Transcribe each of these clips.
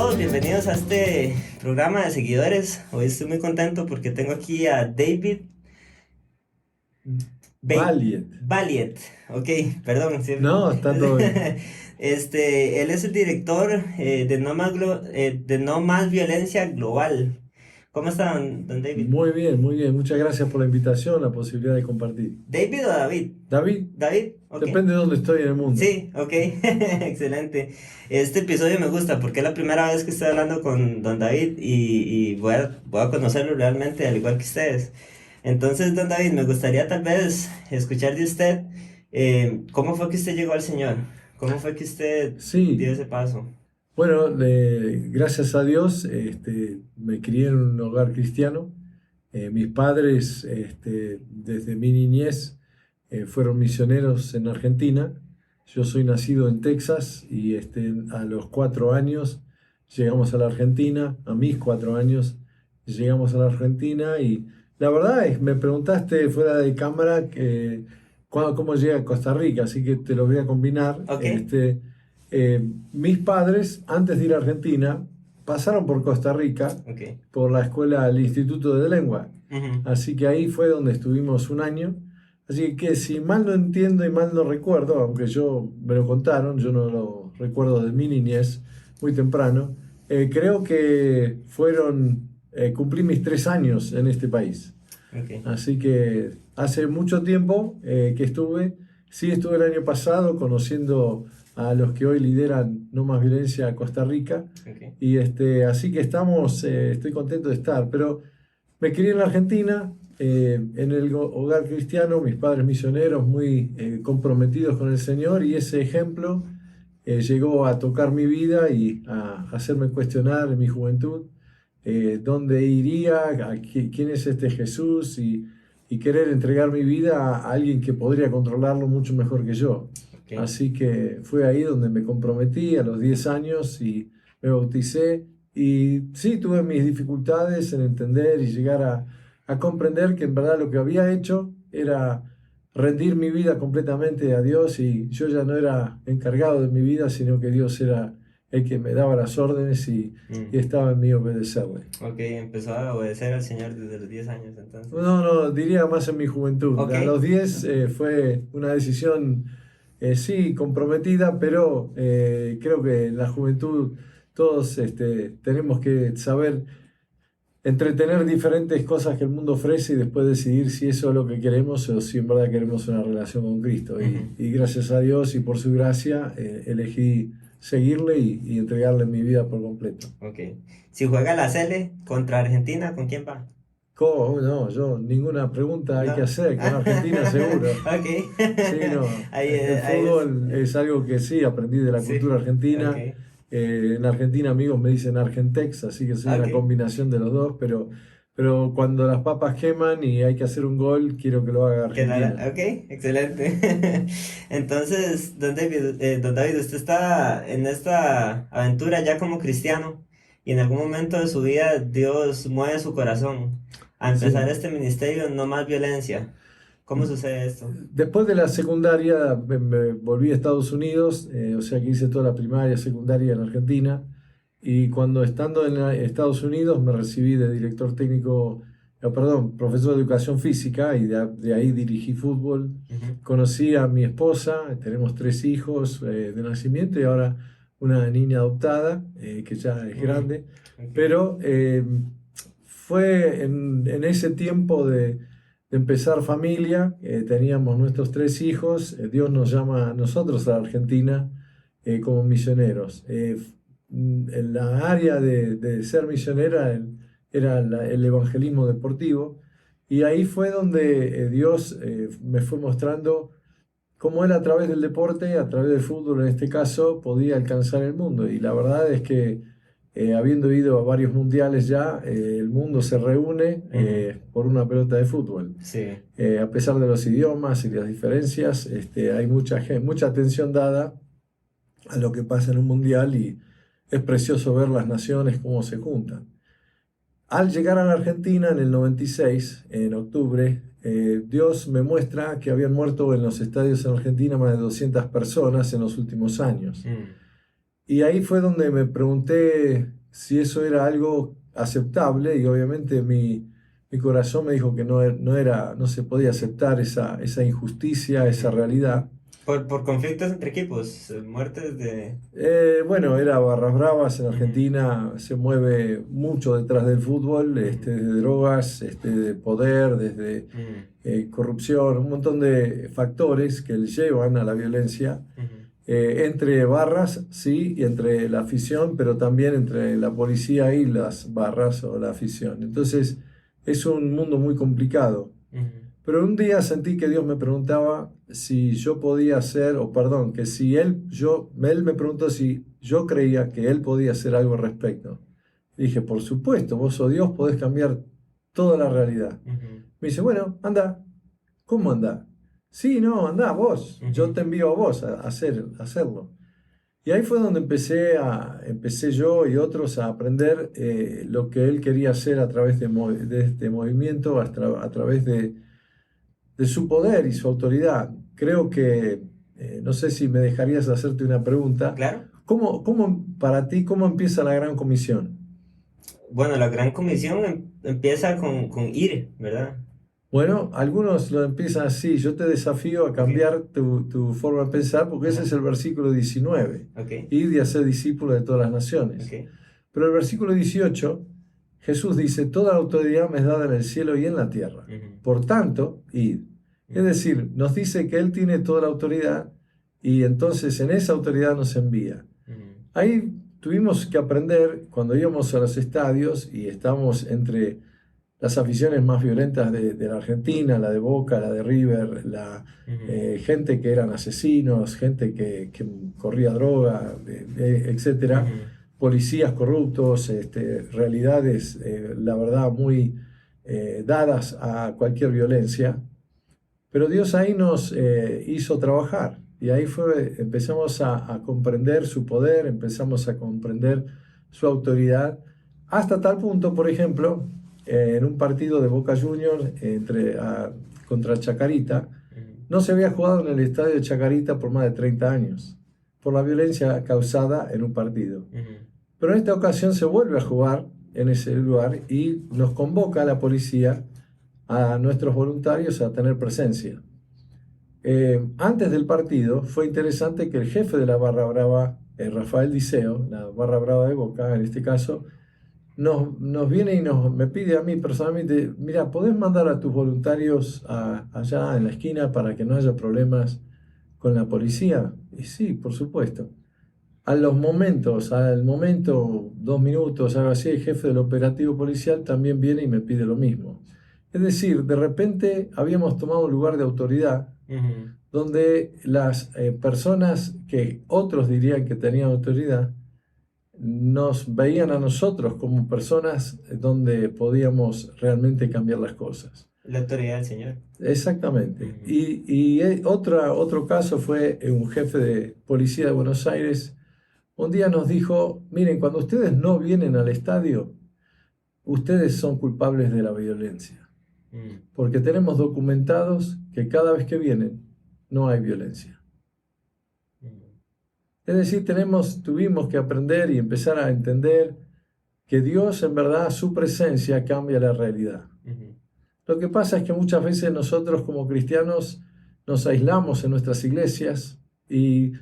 todos, bienvenidos a este programa de seguidores. Hoy estoy muy contento porque tengo aquí a David Valiant. Valiet. Ok, perdón. Sí. No, está todo bien. Él es el director de No Más Violencia Global. ¿Cómo está, don David? Muy bien, muy bien. Muchas gracias por la invitación, la posibilidad de compartir. ¿David o David? David, David, ok. depende de dónde estoy en el mundo. Sí, ok, excelente. Este episodio me gusta porque es la primera vez que estoy hablando con don David y voy a conocerlo realmente al igual que ustedes. Entonces, don David, me gustaría tal vez escuchar de usted cómo fue que usted llegó al Señor, cómo fue que usted dio Sí, ese paso. bueno, gracias a Dios, me crié en un hogar cristiano. Mis padres, desde mi niñez, fueron misioneros en Argentina. Yo soy nacido en Texas y a los 4 años llegamos a la Argentina. A mis 4 años llegamos a la Argentina y la verdad es, me preguntaste fuera de cámara cómo llega a Costa Rica, así que te lo voy a combinar. Ok, Mis padres, antes de ir a Argentina, pasaron por Costa Rica, ok. por la escuela, el Instituto de Lengua. Ujú. Así que ahí fue donde estuvimos un año. Así que si mal no entiendo y mal no recuerdo, aunque me lo contaron, yo no lo recuerdo de mi niñez, muy temprano, creo que cumplí mis 3 años en este país. Ok. Así que hace mucho tiempo que sí estuve el año pasado conociendo a los que hoy lideran No Más Violencia Costa Rica, Ok. y así que estoy contento de estar, pero me crié en la Argentina, en el hogar cristiano, mis padres misioneros muy comprometidos con el Señor, y ese ejemplo llegó a tocar mi vida y a hacerme cuestionar en mi juventud dónde iría, quién es este Jesús, y querer entregar mi vida a alguien que podría controlarlo mucho mejor que yo. Ok. Así que fue ahí donde me comprometí a los 10 años y me bauticé. Y sí, tuve mis dificultades en entender y llegar a comprender que en verdad lo que había hecho era rendir mi vida completamente a Dios, y yo ya no era encargado de mi vida, sino que Dios era el que me daba las órdenes y Mm. estaba en mí obedecerle. Ok, empezó a obedecer al Señor desde los 10 años entonces. No, no, diría más en mi juventud. Ok. A los 10 fue una decisión, sí, comprometida, pero creo que en la juventud todos tenemos que saber entretener diferentes cosas que el mundo ofrece y después decidir si eso es lo que queremos o si en verdad queremos una relación con Cristo. Ujú. Y gracias a Dios y por su gracia elegí seguirle y entregarle mi vida por completo. Ok. Si juega la Sele contra Argentina, ¿con quién va? ¿Cómo? No, ninguna pregunta hay que No. hacer, con Argentina seguro. Ok. Sí, no, el Ahí es. fútbol es algo que sí, aprendí de la cultura Sí. argentina. Ok. En Argentina amigos me dicen Argentex, así que soy una Ok. combinación de los dos, pero cuando las papas queman y hay que hacer un gol, quiero que lo haga Argentina. Ok, excelente. Entonces, don David, usted está en esta aventura ya como cristiano y en algún momento de su vida Dios mueve su corazón a empezar Sí. este ministerio No Más Violencia. ¿Cómo sucede esto? Después de la secundaria me volví a Estados Unidos, o sea que hice toda la primaria, secundaria en Argentina, y cuando estando en Estados Unidos me recibí de director técnico, perdón, profesor de educación física, y de ahí dirigí fútbol. Ujú. Conocí a mi esposa, tenemos 3 hijos de nacimiento y ahora una niña adoptada, que ya es Mm. grande, Ok. pero fue en ese tiempo de empezar familia. Teníamos nuestros 3 hijos. Dios nos llama a nosotros a la Argentina como misioneros. En la área de ser misionera era el evangelismo deportivo, y ahí fue donde Dios me fue mostrando cómo él, a través del deporte, a través del fútbol en este caso, podía alcanzar el mundo. Y la verdad es que habiendo ido a varios mundiales ya, el mundo se reúne Ujú. por una pelota de fútbol. Sí. A pesar de los idiomas y las diferencias, hay mucha atención dada a lo que pasa en un mundial, y es precioso ver las naciones cómo se juntan. Al llegar a la Argentina en el 96, en octubre, Dios me muestra que habían muerto en los estadios en Argentina más de 200 personas en los últimos años. Mm. Y ahí fue donde me pregunté si eso era algo aceptable y obviamente mi corazón me dijo que no se podía aceptar esa injusticia, esa Ujú. realidad. Por conflictos entre equipos, muertes de... Bueno, era barras bravas en Ujú, Argentina, se mueve mucho detrás del fútbol, ujú, desde drogas, de poder, desde ujú, corrupción, un montón de factores que le llevan a la violencia, ujú, entre barras, sí, y entre la afición, pero también entre la policía y las barras o la afición. Entonces, es un mundo muy complicado. ujú, Pero un día sentí que Dios me preguntaba si yo podía hacer, o perdón, que si él me preguntó si yo creía que él podía hacer algo al respecto. Dije, por supuesto, vos sos Dios, podés cambiar toda la realidad. ujú, Me dice, bueno, anda. ¿Cómo anda? Sí, no, anda vos. Yo ujú, te envío a vos a hacerlo. Y ahí fue donde empecé yo y otros a aprender lo que él quería hacer a través de este movimiento, a través de su poder y su autoridad. Creo que, no sé si me dejarías hacerte una pregunta. claro. Para ti, cómo empieza la Gran Comisión? Bueno, la Gran Comisión empieza con ir, ¿verdad? Bueno, algunos lo empiezan así. Yo te desafío a Ok, cambiar tu forma de pensar porque ese ajá, es el versículo 19. ok, Ir y hacer discípulos de todas las naciones. ok. Pero el versículo 18, Jesús dice, toda autoridad me es dada en el cielo y en la tierra. Ujú, Por tanto, id. Es ujú, decir, nos dice que Él tiene toda la autoridad y entonces en esa autoridad nos envía. ujú, Ahí tuvimos que aprender cuando íbamos a los estadios y estábamos entre las aficiones más violentas de la Argentina, la de Boca, la de River, ujú, gente que eran asesinos, gente que corría droga, etcétera, ujú, policías corruptos, realidades, la verdad, muy dadas a cualquier violencia. Pero Dios ahí nos hizo trabajar y ahí empezamos a comprender su poder, empezamos a comprender su autoridad, hasta tal punto, por ejemplo, en un partido de Boca Juniors contra Chacarita, ujú, no se había jugado en el estadio de Chacarita por más de 30 años, por la violencia causada en un partido. ujú, Pero en esta ocasión se vuelve a jugar en ese lugar y nos convoca a la policía, a nuestros voluntarios, a tener presencia. Antes del partido fue interesante que el jefe de la Barra Brava, Rafael Diceo, la Barra Brava de Boca en este caso, nos viene y me pide a mí personalmente, mira, ¿podés mandar a tus voluntarios allá en la esquina para que no haya problemas con la policía? Y sí, por supuesto. Al momento, 2 minutos, algo así, el jefe del operativo policial también viene y me pide lo mismo. Es decir, de repente habíamos tomado un lugar de autoridad ujú. donde las personas que otros dirían que tenían autoridad nos veían a nosotros como personas donde podíamos realmente cambiar las cosas. La autoridad del Señor. Exactamente. Ujú, Y otro caso fue un jefe de policía de Buenos Aires. Un día nos dijo, miren, cuando ustedes no vienen al estadio, ustedes son culpables de la violencia, ujú, porque tenemos documentados que cada vez que vienen no hay violencia. ujú, Es decir, tuvimos que aprender y empezar a entender que Dios, en verdad, su presencia cambia la realidad. ujú, Lo que pasa es que muchas veces nosotros como cristianos nos aislamos en nuestras iglesias y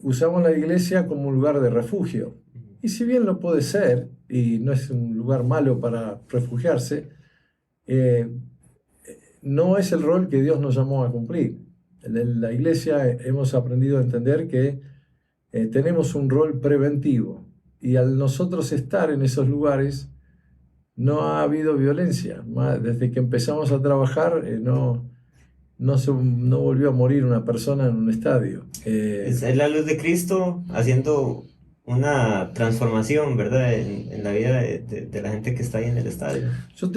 usamos la iglesia como un lugar de refugio. ujú, Y si bien lo puede ser, y no es un lugar malo para refugiarse, eh, no es el rol que Dios nos llamó a cumplir. En la iglesia hemos aprendido a entender que tenemos un rol preventivo y al nosotros estar en esos lugares no ha habido violencia. Desde que empezamos a trabajar no volvió a morir una persona en un estadio. Es la luz de Cristo haciendo una transformación, ¿verdad? En la vida de la gente que está ahí en el estadio. Yo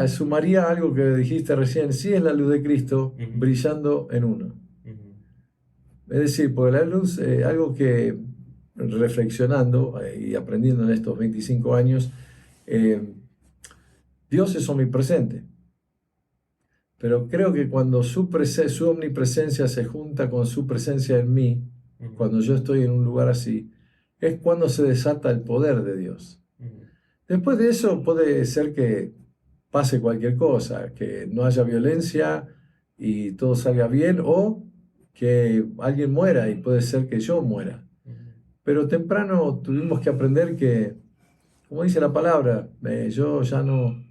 sumaría algo que dijiste recién, sí es la luz de Cristo Ujú, brillando en uno. ujú, Es decir, porque la luz, algo que reflexionando y aprendiendo en estos 25 años, eh, Dios es omnipresente, pero creo que cuando su omnipresencia se junta con su presencia en mí, ujú, cuando yo estoy en un lugar así, es cuando se desata el poder de Dios. Ujú. Después de eso puede ser que pase cualquier cosa, que no haya violencia y todo salga bien, o que alguien muera y puede ser que yo muera. Ujú. Pero temprano tuvimos que aprender que, como dice la palabra, yo ya no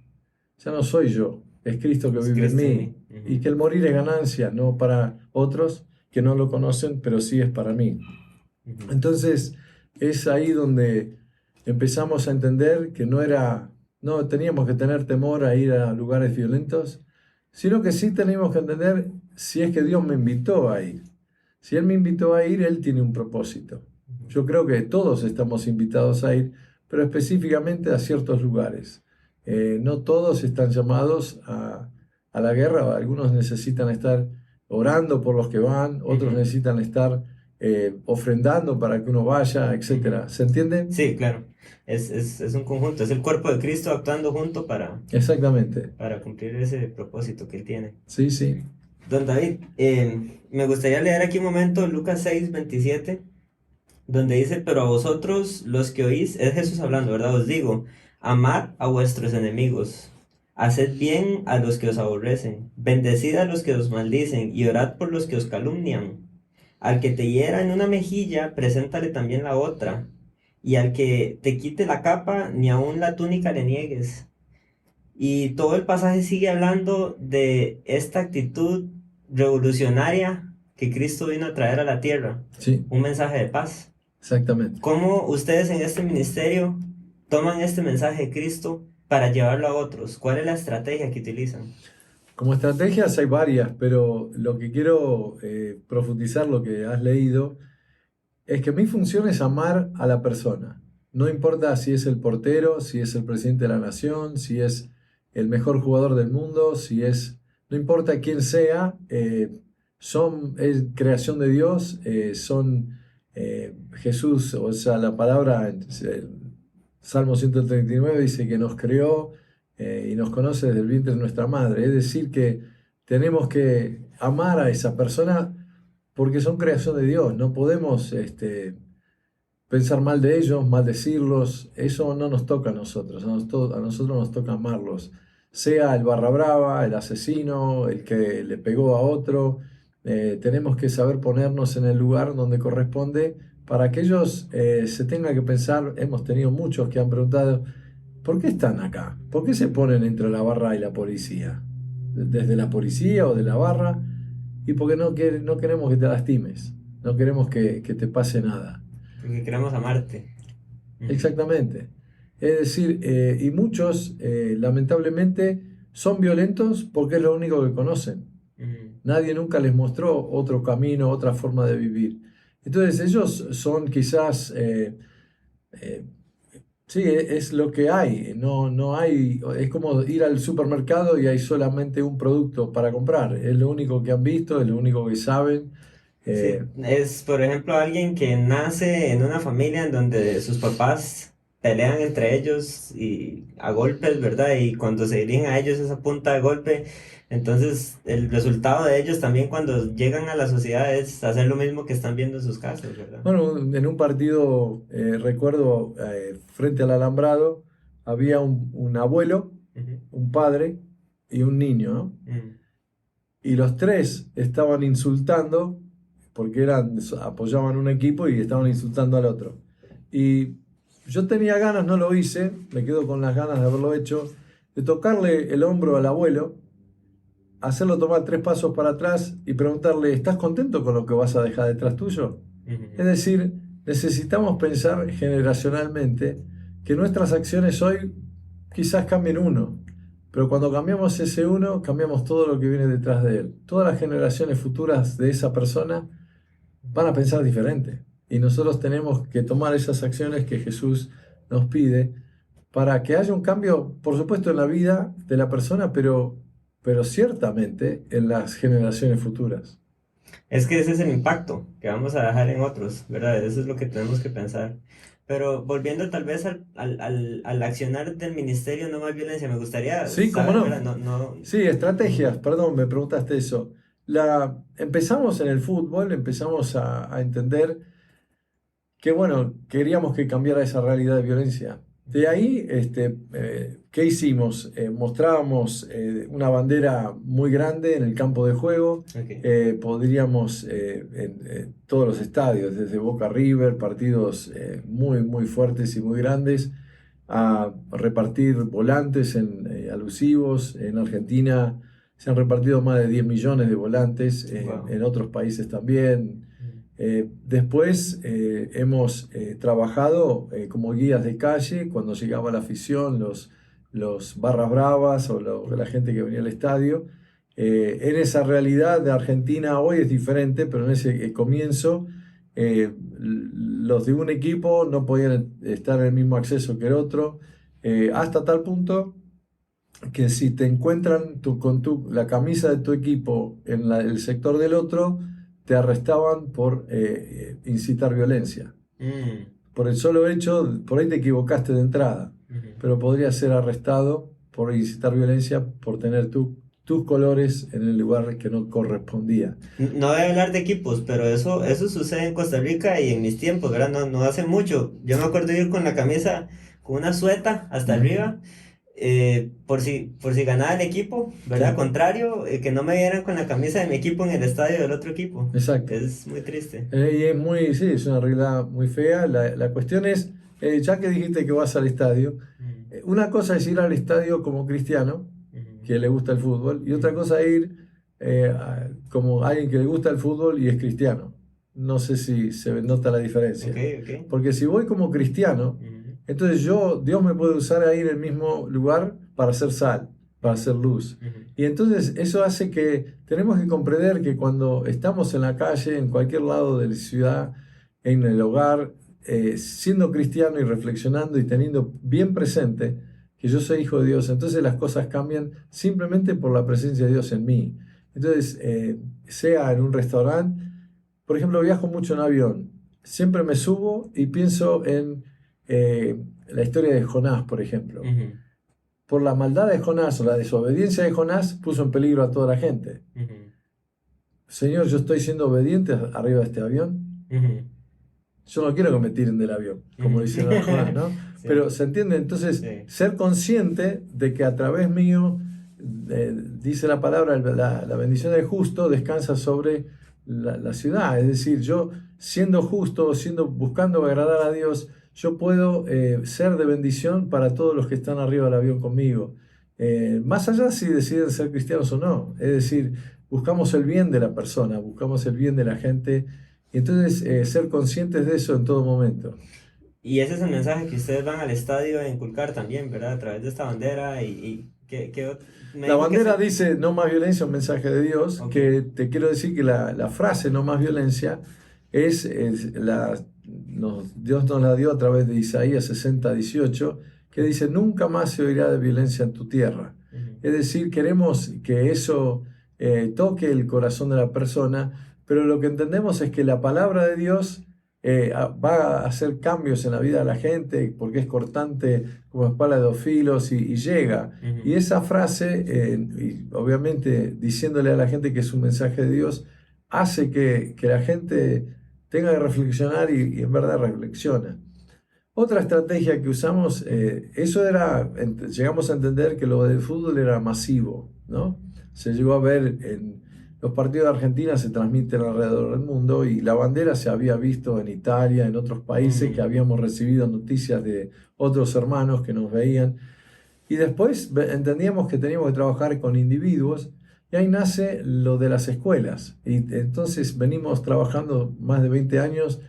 soy yo, es Cristo que Es vive en Cristo en mí. mí. Y Ujú. que el morir es ganancia, no para otros que no lo conocen, pero sí es para mí. Ujú. Entonces es ahí donde empezamos a entender que no teníamos que tener temor a ir a lugares violentos, sino que sí teníamos que entender si es que Dios me invitó a ir. Si Él me invitó a ir, Él tiene un propósito. Ujú. Yo creo que todos estamos invitados a ir, pero específicamente a ciertos lugares. No todos están llamados a la guerra, algunos necesitan estar orando por los que van, otros Ujú. necesitan estar ofrendando para que uno vaya, Ujú. etcétera. ¿Se entiende? Sí, claro. Es un conjunto, es el cuerpo de Cristo actuando junto Exactamente. para cumplir ese propósito que él tiene. Sí, sí. Don David, me gustaría leer aquí un momento Lucas 6:27, donde dice, pero a vosotros los que oís, es Jesús hablando, ¿verdad? Os digo, amad a vuestros enemigos, haced bien a los que os aborrecen, bendecid a los que os maldicen y orad por los que os calumnian. Al que te hiera en una mejilla, preséntale también la otra, y al que te quite la capa, ni aun la túnica le niegues. Y todo el pasaje sigue hablando de esta actitud revolucionaria que Cristo vino a traer a la tierra, Sí, un mensaje de paz. exactamente. ¿Cómo ustedes en este ministerio toman este mensaje de Cristo para llevarlo a otros? ¿Cuál es la estrategia que utilizan? Como estrategias hay varias, pero lo que quiero profundizar, lo que has leído, es que mi función es amar a la persona. No importa si es el portero, si es el presidente de la nación, si es el mejor jugador del mundo, no importa quién sea, es creación de Dios, Jesús, o sea, la palabra, Salmo 139 dice que nos creó y nos conoce desde el vientre de nuestra madre. Es decir, que tenemos que amar a esa persona porque son creación de Dios. No podemos pensar mal de ellos, maldecirlos. Eso no nos toca a nosotros. A nosotros nos toca amarlos. Sea el barra brava, el asesino, el que le pegó a otro. Tenemos que saber ponernos en el lugar donde corresponde para que ellos se tengan que pensar. Hemos tenido muchos que han preguntado, ¿por qué están acá? ¿Por qué se ponen entre la barra y la policía? Desde la policía o de la barra, y porque no queremos que te lastimes, no queremos que te pase nada. Porque queremos amarte. Ujú. Exactamente. Es decir, y muchos lamentablemente son violentos porque es lo único que conocen. Ujú. Nadie nunca les mostró otro camino, otra forma de vivir. Entonces ellos son quizás eh, sí, es lo que hay. No hay, es como ir al supermercado y hay solamente un producto para comprar. Es lo único que han visto, es lo único que saben. Eh, Sí, es por ejemplo alguien que nace en una familia en donde sus papás pelean entre ellos y a golpes, ¿verdad? Y cuando se dirigen a ellos es a punta de golpe. Entonces el resultado de ellos también cuando llegan a la sociedad es hacer lo mismo que están viendo en sus casas, ¿verdad? bueno, en un partido, recuerdo, frente al alambrado, había un abuelo, Ujú. un padre y un niño, ¿no? Ujú. Y los tres estaban insultando, porque apoyaban un equipo y estaban insultando al otro. Y yo tenía ganas, no lo hice, me quedo con las ganas de haberlo hecho, de tocarle el hombro al abuelo, hacerlo tomar 3 pasos para atrás y preguntarle, ¿estás contento con lo que vas a dejar detrás tuyo? Es Ujú. decir, necesitamos pensar generacionalmente que nuestras acciones hoy quizás cambien uno, pero cuando cambiamos ese uno, cambiamos todo lo que viene detrás de él. Todas las generaciones futuras de esa persona van a pensar diferente. Y nosotros tenemos que tomar esas acciones que Jesús nos pide para que haya un cambio, por supuesto, en la vida de la persona, pero ciertamente en las generaciones futuras. Es que ese es el impacto que vamos a dejar en otros, ¿verdad? Eso es lo que tenemos que pensar. Pero volviendo tal vez al accionar del ministerio No Más Violencia, me gustaría Sí, cómo saber, ¿verdad? no. No, no. Sí, estrategias, perdón, me preguntaste eso. Empezamos en el fútbol, empezamos a entender que bueno, queríamos que cambiara esa realidad de violencia. De ahí, ¿qué hicimos? Mostrábamos una bandera muy grande en el campo de juego. Ok. Podríamos en todos los estadios, desde Boca River, partidos muy, muy fuertes y muy grandes, a repartir volantes alusivos. En Argentina se han repartido más de 10 millones de volantes, Wow. en otros países también. Después hemos trabajado como guías de calle cuando llegaba la afición, los barras bravas o la gente que venía al estadio. En esa realidad de Argentina hoy es diferente, pero en ese comienzo los de un equipo no podían estar en el mismo acceso que el otro, hasta tal punto que si te encuentran la camisa de tu equipo en el sector del otro, te arrestaban por incitar violencia. Mm, Por el solo hecho, por ahí te equivocaste de entrada, ujú. pero podrías ser arrestado por incitar violencia por tener tus colores en el lugar que no correspondía. No voy a hablar de equipos, pero eso sucede en Costa Rica y en mis tiempos, ¿verdad? No hace mucho. Yo me acuerdo de ir con la camisa, con una sueta hasta Ujú. arriba, por si ganaba el equipo, ¿verdad? Sí, Contrario, que no me vieran con la camisa de mi equipo en el estadio del otro equipo. exacto. Es muy triste. Y es muy, sí, es una regla muy fea. La cuestión es, ya que dijiste que vas al estadio, Mm, una cosa es ir al estadio como cristiano, ujú, que le gusta el fútbol, y otra ujú. cosa es ir como alguien que le gusta el fútbol y es cristiano. No sé si se nota la Ok, diferencia. ok. Porque si voy como cristiano, Ujú, entonces Dios me puede usar ahí en el mismo lugar para hacer sal, para ujú, hacer luz. ujú, Y entonces eso hace que tenemos que comprender que cuando estamos en la calle, en cualquier lado de la ciudad, en el hogar, siendo cristiano y reflexionando y teniendo bien presente que yo soy hijo de Dios, entonces las cosas cambian simplemente por la presencia de Dios en mí. Entonces, sea en un restaurante, por ejemplo, viajo mucho en avión, siempre me subo y pienso en la historia de Jonás, por ejemplo. ujú, Por la maldad de Jonás o la desobediencia de Jonás puso en peligro a toda la gente. ujú, Señor, yo estoy siendo obediente arriba de este avión. ujú, Yo no quiero que me tiren del avión, como ujú. dice a Jonás, ¿no? Sí, Pero se entiende entonces sí. ser consciente de que a través mío, dice la palabra, la bendición del justo descansa sobre la ciudad. Es decir, yo siendo justo, buscando agradar a Dios, yo puedo ser de bendición para todos los que están arriba del avión conmigo. Más allá si deciden ser cristianos o no. Es decir, buscamos el bien de la persona, buscamos el bien de la gente y entonces ser conscientes de eso en todo momento. Y ese es el mensaje que ustedes van al estadio a inculcar también, ¿verdad? A través de esta bandera me La dijo que bandera se... dice no más violencia, un mensaje de Dios, Ok. que te quiero decir que la frase no más violencia Dios nos la dio a través de Isaías 60:18, que dice, nunca más se oirá de violencia en tu tierra. Ujú, Es decir, queremos que eso toque el corazón de la persona, pero lo que entendemos es que la palabra de Dios va a hacer cambios en la vida de la gente, porque es cortante como espada de dos filos y llega. Y ujú. esa frase, y obviamente diciéndole a la gente que es un mensaje de Dios, hace que la gente tenga que reflexionar y en verdad reflexiona. Otra estrategia que usamos, eso era, llegamos a entender que lo del fútbol era masivo, ¿no? Se llegó a ver en los partidos de Argentina se transmiten alrededor del mundo y la bandera se había visto en Italia, en otros países que Mm, habíamos recibido noticias de otros hermanos que nos veían. Y después entendíamos que teníamos que trabajar con individuos y ahí nace lo de las escuelas. Y entonces venimos trabajando más de 20 años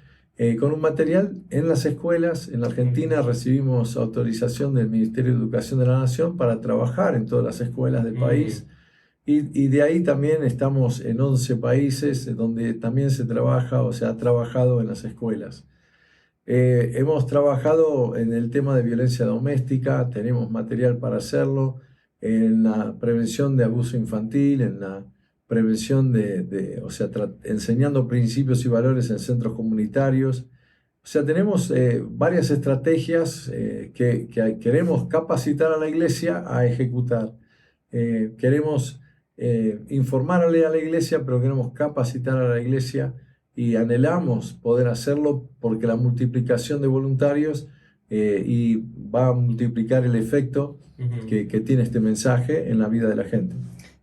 con un material en las escuelas. En Argentina ujú, recibimos autorización del Ministerio de Educación de la Nación para trabajar en todas las escuelas del mm, país. Y de ahí también estamos en 11 países donde también se trabaja o se ha trabajado en las escuelas. Hemos trabajado en el tema de violencia doméstica, tenemos material para hacerlo, en la prevención de abuso infantil, en la prevención o sea, enseñando principios y valores en centros comunitarios. O sea, tenemos varias estrategias que queremos capacitar a la iglesia a ejecutar. Queremos informarle a la iglesia, pero queremos capacitar a la iglesia y anhelamos poder hacerlo porque la multiplicación de voluntarios y va a multiplicar el efecto Ujú. que tiene este mensaje en la vida de la gente.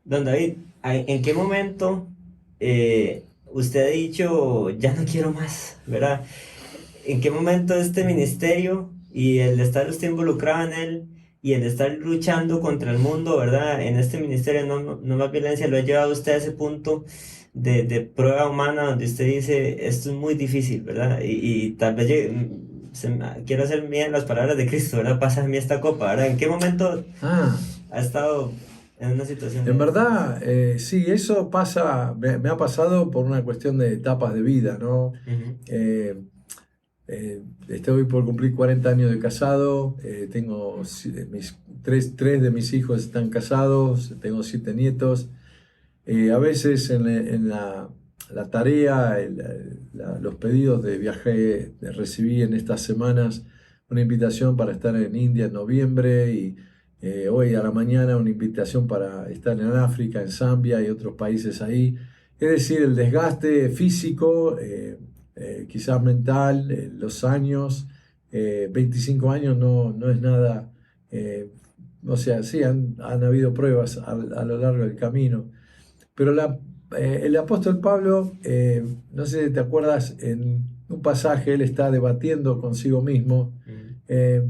Don David, ¿en qué momento usted ha dicho, ya no quiero más, ¿verdad? ¿En qué momento este ministerio y el estar usted involucrado en él y el estar luchando contra el mundo, ¿verdad? En este ministerio no más violencia lo ha llevado a usted a ese punto de prueba humana donde usted dice, esto es muy difícil, ¿verdad? Y tal vez quiero hacer bien las palabras de Cristo, ¿verdad? Pasa a mí esta copa, ¿verdad? ¿En qué momento Ah, ha estado en una situación en de estas? verdad, sí, eso pasa, me ha pasado por una cuestión de etapas de vida, ¿no? Ujú, Eh, Estoy por cumplir 40 años de casado, tres de mis hijos están casados, tengo 7 nietos. A veces la tarea, los pedidos de viaje, recibí en estas semanas una invitación para estar en India en noviembre y hoy a la mañana una invitación para estar en África, en Zambia y otros países ahí. Es decir, el desgaste físico, quizás mental, los años, 25 años no es nada, eh, o sea, sí han habido pruebas a lo largo del camino. Pero el apóstol Pablo, no sé si te acuerdas, en un pasaje él está debatiendo consigo mismo. ujú, eh,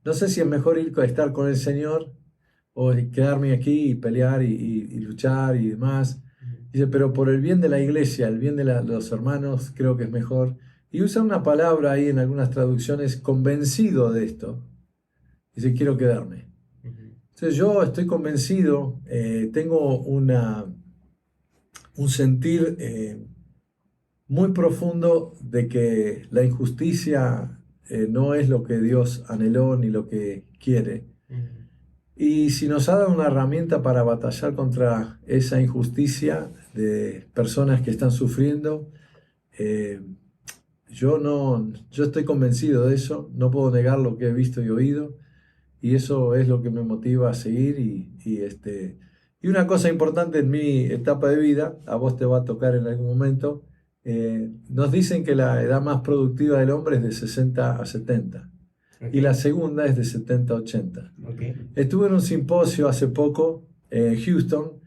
no sé si es mejor ir a estar con el Señor o quedarme aquí y pelear y luchar y demás. ujú. Dice, pero por el bien de la iglesia, el bien de los hermanos, creo que es mejor. Y usa una palabra ahí en algunas traducciones, convencido de esto. Dice, quiero quedarme. Ujú, Entonces yo estoy convencido, tengo un sentir muy profundo de que la injusticia no es lo que Dios anheló ni lo que quiere. ujú, Y si nos ha dado una herramienta para batallar contra esa injusticia de personas que están sufriendo, eh, yo estoy convencido de eso, no puedo negar lo que he visto y oído, y eso es lo que me motiva a seguir. Y una cosa importante en mi etapa de vida, a vos te va a tocar en algún momento, nos dicen que la edad más productiva del hombre es de 60 a 70 ok, y la segunda es de 70 a 80. ok, Estuve en un simposio hace poco en Houston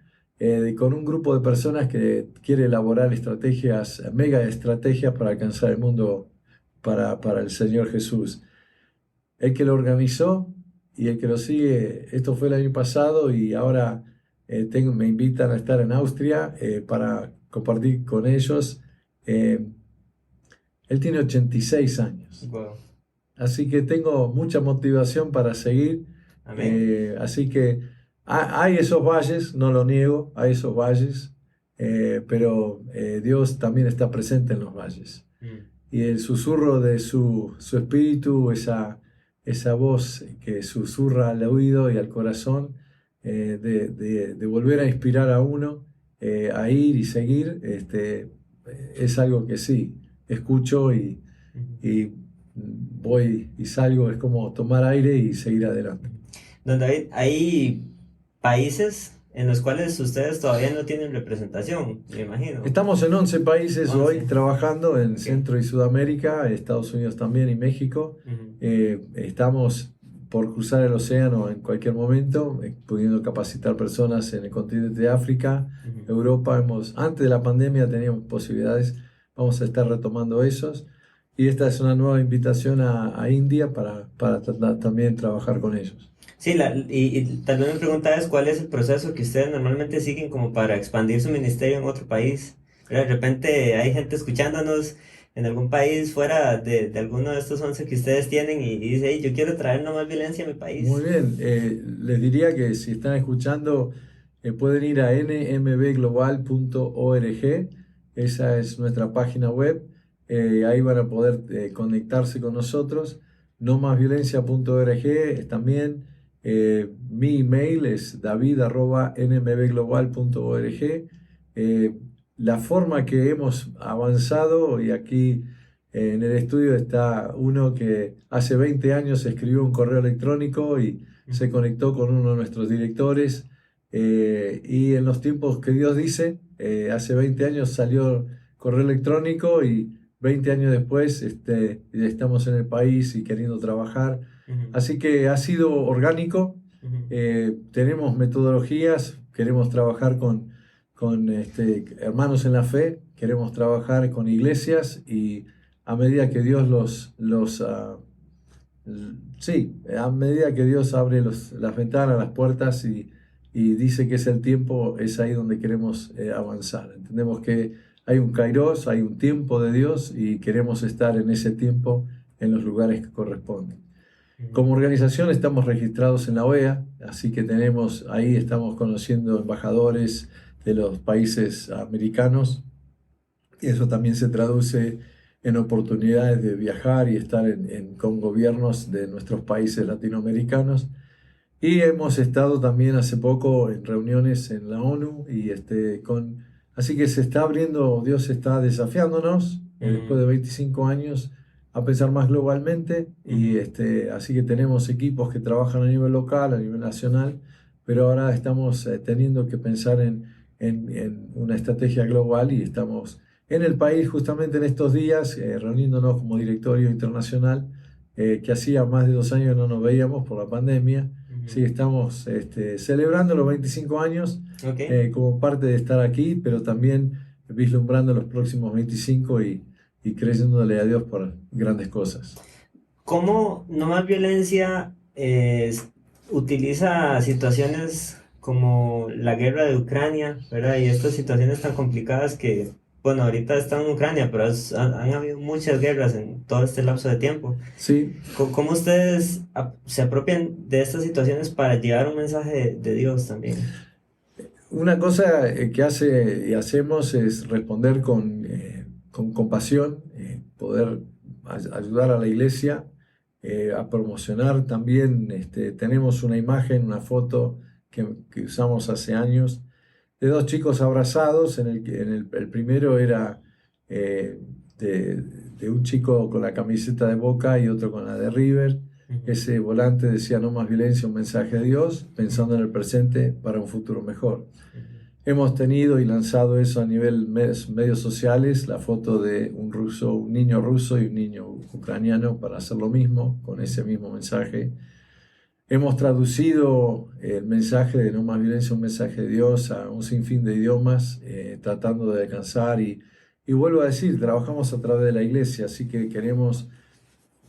con un grupo de personas que quiere elaborar estrategias, mega estrategias para alcanzar el mundo para el Señor Jesús. El que lo organizó y el que lo sigue, esto fue el año pasado y ahora me invitan a estar en Austria para compartir con ellos. Eh, Él tiene 86 años, wow, así que tengo mucha motivación para seguir. amén. Así que hay esos valles, no lo niego, hay esos valles, pero Dios también está presente en los valles Mm, y el susurro de su espíritu, esa voz que susurra al oído y al corazón, de volver a inspirar a uno a ir y seguir, es algo que sí, escucho ujú, y voy y salgo, es como tomar aire y seguir adelante. ujú. Don David, hay países en los cuales ustedes todavía no tienen representación, me imagino. Estamos en 11 países hoy 11, trabajando en ok. Centro y Sudamérica, Estados Unidos también y México. Ujú, Estamos por cruzar el océano en cualquier momento, pudiendo capacitar personas en el continente de África, ujú. Europa. Antes de la pandemia teníamos posibilidades, vamos a estar retomando esos. Y esta es una nueva invitación a India para también trabajar con ellos. Sí, y tal vez mi pregunta es, ¿cuál es el proceso que ustedes normalmente siguen como para expandir su ministerio en otro país? ¿Verdad? De repente hay gente escuchándonos en algún país fuera de alguno de estos 11 que ustedes tienen y dice, "Hey, yo quiero traer no más violencia a mi Muy país". bien, les diría que si están escuchando pueden ir a nmbglobal.org, esa es nuestra página web, ahí van a poder conectarse con nosotros, nomasviolencia.org es también, mi email es david@nmbglobal.org. eh, la forma que hemos avanzado, y aquí en el estudio está uno que hace 20 años escribió un correo electrónico y se Ujú, conectó con uno de nuestros directores. Y en los tiempos que Dios dice, hace 20 años salió correo electrónico y 20 años después estamos en el país y queriendo trabajar. Ujú, Así que ha sido orgánico. ujú, Tenemos metodologías, queremos trabajar con hermanos en la fe, queremos trabajar con iglesias y a medida que Dios sí, a medida que Dios abre las ventanas, las puertas y dice que es el tiempo, es ahí donde queremos avanzar. Entendemos que hay un kairos, hay un tiempo de Dios y queremos estar en ese tiempo en los lugares que corresponden. ujú, Como organización estamos registrados en la OEA, así que ahí estamos conociendo embajadores de los países americanos y eso también se traduce en oportunidades de viajar y estar con gobiernos de nuestros países latinoamericanos. Y hemos estado también hace poco en reuniones en la ONU así que se está abriendo, Dios está desafiándonos después de 25 años a pensar más globalmente y ujú, así que tenemos equipos que trabajan a nivel local, a nivel nacional, pero ahora estamos teniendo que pensar en una estrategia global y estamos en el país justamente en estos días reuniéndonos como directorio internacional que hacía más de 2 años no nos veíamos por la pandemia. Sí, ujú. estamos celebrando los 25 años Ok. como parte de estar aquí, pero también vislumbrando los próximos 25 y creyéndole a Dios por grandes cosas. ¿Cómo No Más Violencia utiliza situaciones como la guerra de Ucrania, ¿verdad? Y estas situaciones tan complicadas que, bueno, ahorita está en Ucrania, pero han habido muchas guerras en todo este lapso de tiempo. Sí, ¿Cómo ustedes se apropian de estas situaciones para llevar un mensaje de Dios también? una cosa que hace y hacemos es responder con compasión, poder ayudar a la iglesia a promocionar también. Tenemos una imagen, una foto que usamos hace años de dos chicos abrazados. El primero era eh, de, de un chico con la camiseta de Boca y otro con la de River. Ujú, Ese volante decía no más violencia, un mensaje de Dios, ujú, pensando en el presente para un futuro mejor. ujú, Hemos tenido y lanzado eso a nivel medios sociales, la foto de un niño ruso y un niño ucraniano para hacer lo mismo, con ese ujú, mismo mensaje. Hemos traducido el mensaje de no más violencia, un mensaje de Dios a un sinfín de idiomas, tratando de alcanzar y vuelvo a decir, trabajamos a través de la iglesia, así que queremos,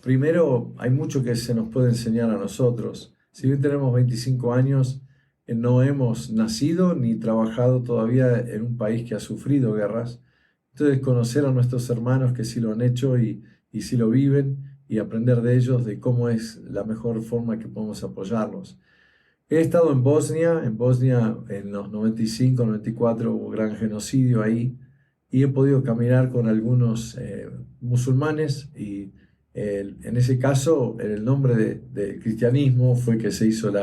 primero, hay mucho que se nos puede enseñar a nosotros. Si bien tenemos 25 años, no hemos nacido ni trabajado todavía en un país que ha sufrido guerras. Entonces, conocer a nuestros hermanos que sí lo han hecho y sí lo viven y aprender de ellos de cómo es la mejor forma que podemos apoyarlos. He estado en Bosnia en los 95, 94 hubo gran genocidio ahí y he podido caminar con algunos musulmanes y en ese caso en el nombre del cristianismo fue que se hizo el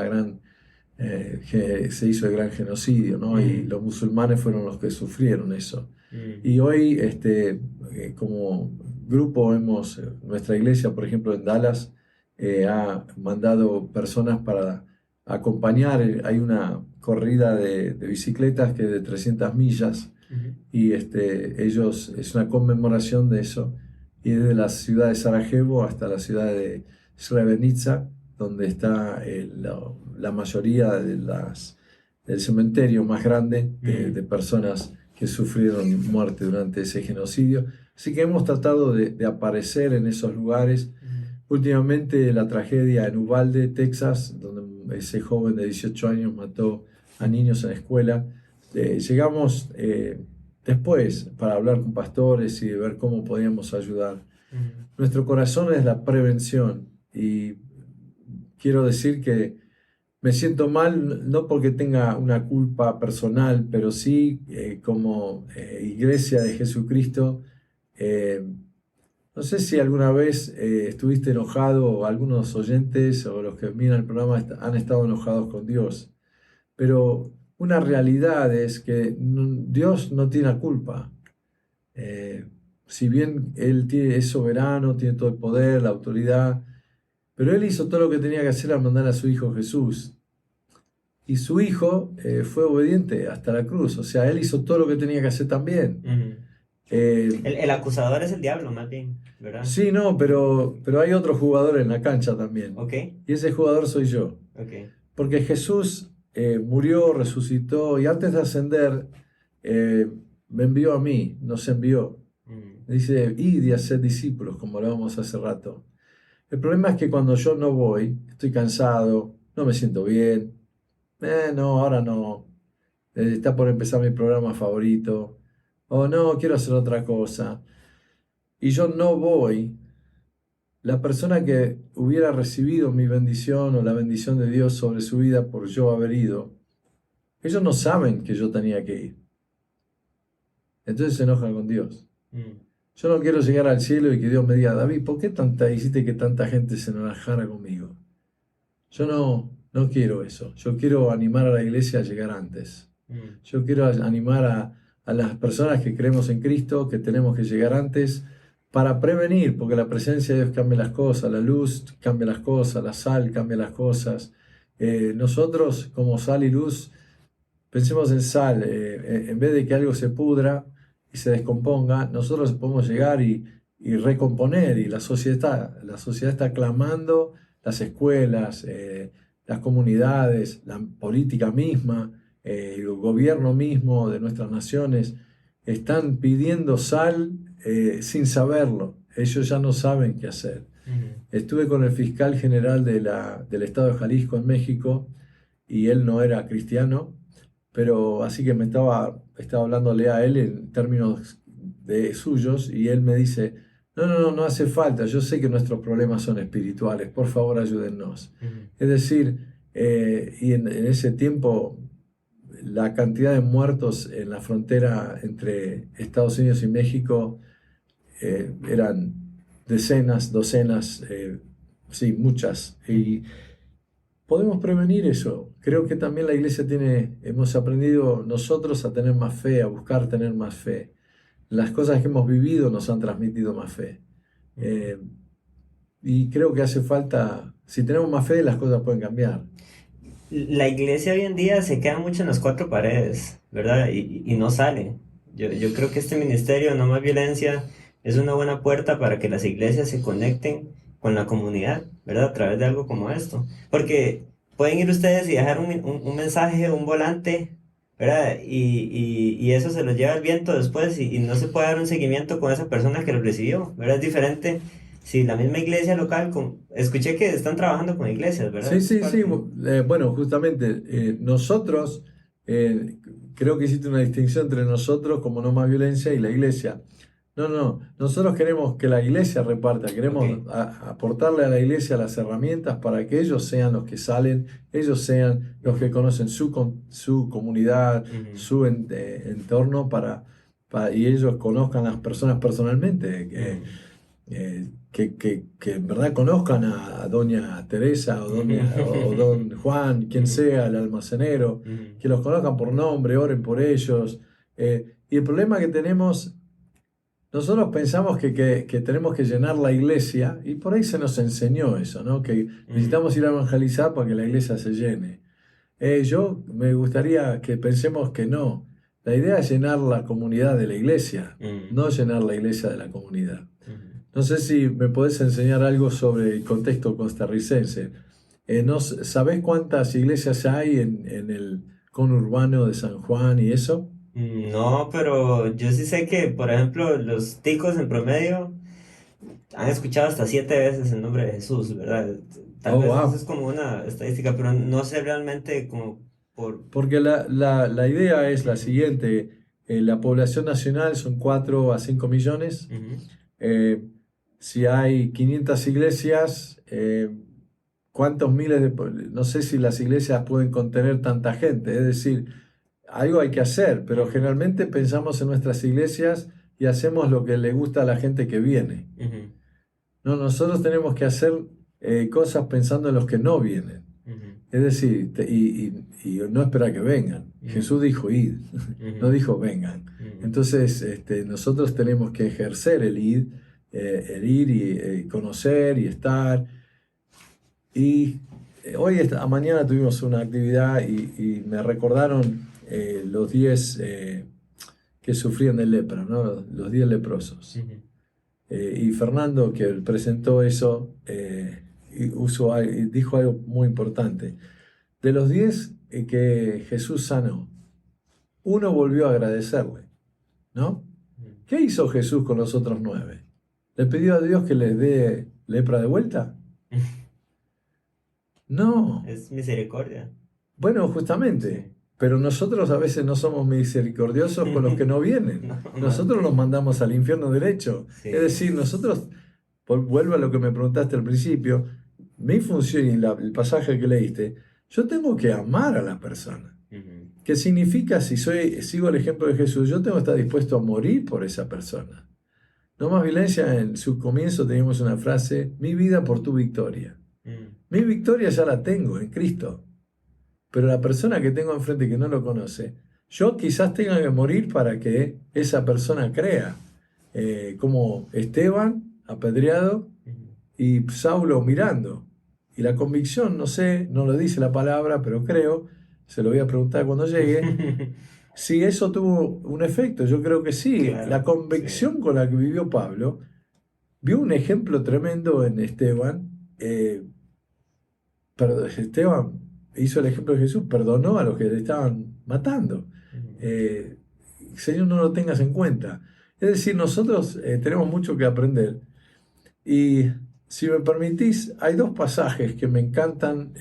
gran genocidio, ¿no? Y ujú, los musulmanes fueron los que sufrieron eso. ujú, Y hoy como grupo nuestra iglesia por ejemplo en Dallas ha mandado personas para acompañar. Hay una corrida de bicicletas que es de 300 millas ujú, y es una conmemoración de eso. Y es de la ciudad de Sarajevo hasta la ciudad de Srebrenica, donde está la mayoría del cementerio más grande de ujú, personas que sufrieron muerte durante ese genocidio. Así que hemos tratado de aparecer en esos lugares. ujú. Últimamente la tragedia en Uvalde, Texas, donde ese joven de 18 años mató a niños en la escuela. Llegamos después para hablar con pastores y ver cómo podíamos ayudar. Ujú, Nuestro corazón es la prevención y quiero decir que me siento mal no porque tenga una culpa personal, pero sí como iglesia de Jesucristo. eh, no sé si alguna vez estuviste enojado o algunos oyentes o los que miran el programa han estado enojados con Dios, pero una realidad es que Dios no tiene la culpa. Eh, si bien es soberano, tiene todo el poder, la autoridad, pero Él hizo todo lo que tenía que hacer al mandar a su Hijo Jesús. Y su Hijo fue obediente hasta la cruz, o sea, Él hizo todo lo que tenía que hacer también. ujú, El acusador es el diablo, más bien, ¿verdad? Sí, no, pero hay otro jugador en la cancha también. Ok, Y ese jugador soy yo. ok. Porque Jesús murió, resucitó y antes de ascender eh, me envió a mí, nos envió. Mm, Dice, id y haced discípulos, como hablábamos hace rato. El problema es que cuando yo no voy, estoy cansado, no me siento bien. No, ahora no. Está por empezar mi programa favorito. O no, quiero hacer otra cosa. Y yo no voy. La persona que hubiera recibido mi bendición o la bendición de Dios sobre su vida por yo haber ido, ellos no saben que yo tenía que ir. Entonces se enojan con Dios. mm, Yo no quiero llegar al cielo y que Dios me diga, David, ¿por qué hiciste que tanta gente se enojara conmigo? Yo no quiero eso. Yo quiero animar a la iglesia a llegar antes. mm, Yo quiero animar a las personas que creemos en Cristo, que tenemos que llegar antes para prevenir, porque la presencia de Dios cambia las cosas, la luz cambia las cosas, la sal cambia las cosas. Nosotros, como sal y luz, pensemos en sal, en vez de que algo se pudra y se descomponga, nosotros podemos llegar y recomponer, y la sociedad está clamando, las escuelas, las comunidades, la política misma, el gobierno mismo de nuestras naciones, están pidiendo sal sin saberlo, ellos ya no saben qué hacer. mm, Estuve con el fiscal general del estado de Jalisco en México y él no era cristiano, pero así que estaba hablándole a él en términos de suyos y él me dice, no hace falta, yo sé que nuestros problemas son espirituales, por favor ayúdennos. mm, Es decir, y en ese tiempo la cantidad de muertos en la frontera entre Estados Unidos y México eran decenas, docenas, sí, muchas. mm. Y podemos prevenir eso. Creo que también la iglesia hemos aprendido nosotros a tener más fe, a buscar tener más fe. Las cosas que hemos vivido nos han transmitido más fe. Mm. Eh, y creo que hace falta, si tenemos más fe, las cosas pueden cambiar. La iglesia hoy en día se queda mucho en las cuatro paredes, ¿verdad? Y no sale. Yo creo que este ministerio, No Más Violencia, es una buena puerta para que las iglesias se conecten con la comunidad, ¿verdad? A través de algo como esto. Porque pueden ir ustedes y dejar un mensaje, un volante, ¿verdad? Y eso se lo lleva el viento después y no se puede dar un seguimiento con esa persona que lo recibió, ¿verdad? Es diferente. Si la misma iglesia local, escuché que están trabajando con iglesias, ¿verdad? Sí, Eso es sí, sí. parte. Bueno, justamente nosotros, creo que hiciste una distinción entre nosotros como No Más Violencia y la iglesia. No, nosotros queremos que la iglesia reparta, Ok. queremos aportarle a la iglesia las herramientas para que ellos sean los que salen, ellos sean los que Ujú, conocen su comunidad, ujú, su entorno y ellos conozcan a las personas personalmente. ujú, Que en verdad conozcan a doña Teresa o ujú, don Juan, quien ujú, sea, el almacenero, ujú, que los conozcan por nombre, oren por ellos. Y el problema que tenemos, nosotros pensamos que tenemos que llenar la iglesia, y por ahí se nos enseñó eso, ¿no? Que ujú, necesitamos ir a evangelizar para que la iglesia se llene. Yo me gustaría que pensemos que no. La idea es llenar la comunidad de la iglesia, ujú, no llenar la iglesia de la comunidad. ujú. No sé si me podés enseñar algo sobre el contexto costarricense. ¿No sabés cuántas iglesias hay en el conurbano de San Juan y eso? No, pero yo sí sé que, por ejemplo, los ticos en promedio han escuchado hasta 7 veces el nombre de Jesús, ¿verdad? Tal Oh, vez eso es wow. como una estadística, pero no sé realmente como por... Porque la idea es la Ujú, siguiente. La población nacional son 4 a 5 millones. ujú, Eh, si hay 500 iglesias, ¿cuántos miles no sé si las iglesias pueden contener tanta gente. Es decir, algo hay que hacer, pero ujú, generalmente pensamos en nuestras iglesias y hacemos lo que le gusta a la gente que viene. ujú, No, nosotros tenemos que hacer cosas pensando en los que no vienen. ujú, Es decir, y no esperar que vengan. ujú, Jesús dijo id, no ujú, dijo vengan. ujú, Entonces, nosotros tenemos que ejercer el ir y conocer y estar. Y hoy, a mañana tuvimos una actividad y me recordaron los 10 que sufrían de lepra, ¿no? Los 10 leprosos. Y Fernando, que presentó eso, dijo algo muy importante. De los 10 que Jesús sanó, uno volvió a agradecerle, ¿no? ¿Qué hizo Jesús con los otros 9? ¿Le pidió a Dios que les dé lepra de vuelta? No. Es misericordia. Bueno, justamente. Sí. Pero nosotros a veces no somos misericordiosos con los que no vienen. Nosotros los mandamos al infierno derecho. Sí. Es decir, nosotros, vuelvo a lo que me preguntaste al principio, mi función y el pasaje que leíste, yo tengo que amar a la persona. ¿Qué significa, si sigo el ejemplo de Jesús, yo tengo que estar dispuesto a morir por esa persona? No más violencia, en su comienzo teníamos una frase, mi vida por tu victoria. Mi victoria ya la tengo en Cristo. Pero la persona que tengo enfrente que no lo conoce, yo quizás tenga que morir para que esa persona crea. Como Esteban, apedreado, y Saulo mirando. Y la convicción, no sé, no lo dice la palabra, pero creo, se lo voy a preguntar cuando llegue, si eso tuvo un efecto. Yo creo que sí. Claro, la convicción con la que vivió Pablo, vio un ejemplo tremendo en Esteban. Esteban hizo el ejemplo de Jesús, perdonó a los que le estaban matando. Señor, no lo tengas en cuenta. Es decir, nosotros tenemos mucho que aprender. Y si me permitís, hay 2 pasajes que me encantan,